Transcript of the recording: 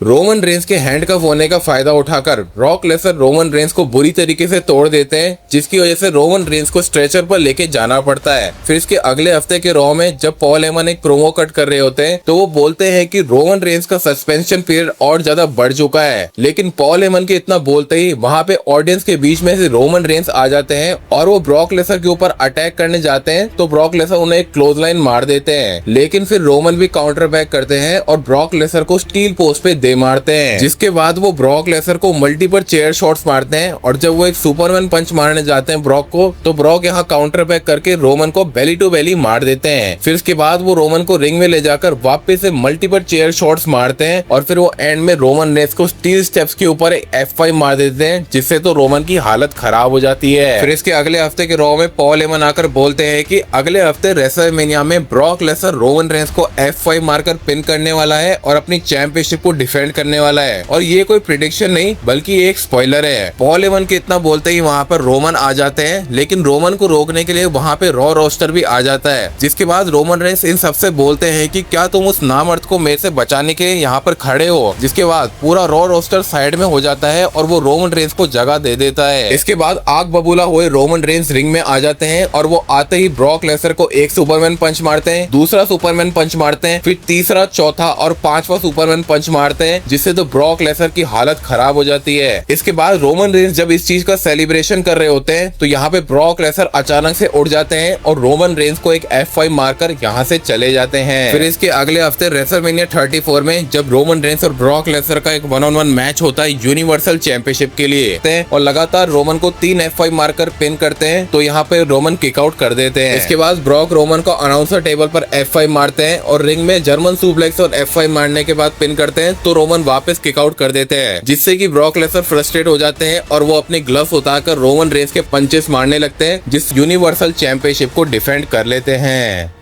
Roman Reigns के handcuff होने का फायदा उठाकर ब्रॉक लेसनर रोमन रेंस को बुरी तरीके से तोड़ देते हैं, जिसकी वजह से रोमन रेंस को स्ट्रेचर पर लेके जाना पड़ता है। फिर इसके अगले हफ्ते के रॉ में जब पॉल हेमन एक प्रोमो कट कर रहे होते हैं तो वो बोलते हैं कि रोमन रेंस का सस्पेंशन पीरियड और ज्यादा बढ़ चुका है। लेकिन पॉल हेमन के इतना बोलते ही वहां पे ऑडियंस के बीच में से रोमन रेंस आ जाते हैं और वो ब्रॉक लेसनर के ऊपर अटैक करने जाते हैं तो ब्रॉक लेसनर उन्हें एक क्लोज लाइन मार देते हैं। लेकिन फिर रोमन भी काउंटर बैक करते हैं और ब्रॉक लेसनर को स्टील पोस्ट पे दे मारते हैं, जिसके बाद वो ब्रॉक लेसनर को मल्टीपल चेयर शॉट्स मारते हैं। और जब वो एक सुपरमैन पंच मारने जाते हैं ब्रॉक को, तो ब्रॉक यहाँ काउंटर बैक करके रोमन को बेली टू बेली मार देते हैं। फिर उसके बाद वो रोमन को रिंग में ले जाकर वापस से मल्टीपल चेयर शॉट्स मारते हैं और फिर वो एंड में रोमन रेंस को स्टील स्टेप्स के ऊपर एक F5 मार देते हैं, जिससे तो रोमन की हालत खराब हो जाती है। फिर इसके अगले हफ्ते के रॉ में पॉल हेमन आकर बोलते हैं कि अगले हफ्ते रेसलमेनिया में ब्रॉक लेसनर रोमन रेंस को F5 मारकर पिन करने वाला है और अपनी चैंपियनशिप को डिफेंड करने वाला है। और ये कोई प्रेडिक्शन नहीं बल्कि एक स्पॉइलर है। पॉल हेमन के इतना बोलते ही वहाँ पर रोमन आ जाते हैं, लेकिन रोमन को रोकने के लिए वहाँ पे रॉ रोस्टर भी आ जाता है। जिसके बाद रोमन रेंस इन सबसे बोलते हैं कि क्या तुम उस नामर्द को मेरे से बचाने के यहाँ पर खड़े हो। जिसके बाद पूरा रॉ रोस्टर साइड में हो जाता है और वो रोमन रेंस को जगह दे देता है। इसके बाद आग बबूला हुए रोमन रेंस रिंग में आ जाते हैं और वो आते ही ब्रॉक लेसनर को एक सुपरमैन पंच मारते हैं, दूसरा सुपरमैन पंच मारते हैं, फिर तीसरा, चौथा और पांचवा सुपरमैन पंच मारते हैं, जिससे तो ब्रॉक लेसनर की हालत खराब हो जाती है। इसके बाद रोमन रेंस जब इस चीज का सेलिब्रेशन कर रहे होते हैं तो यहाँ पे ब्रॉक लेसनर अचानक से उड़ जाते हैं और रोमन रेंस को एक F5 मारकर यहाँ से चले जाते हैं। फिर इसके अगले हफ्ते रेसलमेनिया 34 में जब रोमन रेंस और ब्रॉक लेसनर का एक 1-on-1 मैच होता है यूनिवर्सल चैंपियनशिप के लिए और लगातार रोमन को 3 F5 मारकर पिन करते हैं तो यहाँ पे रोमन किक आउट कर देते हैं। इसके बाद ब्रॉक रोमन को अनाउंसर टेबल पर F5 मारते हैं और रिंग में जर्मन सुप्लेक्स और F5 मारने के बाद पिन करते हैं तो रोमन वापस किक आउट कर देते हैं, जिससे कि ब्रॉक लेसनर फ्रस्ट्रेट हो जाते हैं और वो अपने ग्लव्स उतारकर रोमन रेंस के पंचेस मारने लगते हैं, जिस यूनिवर्सल चैंपियनशिप को डिफेंड कर लेते हैं।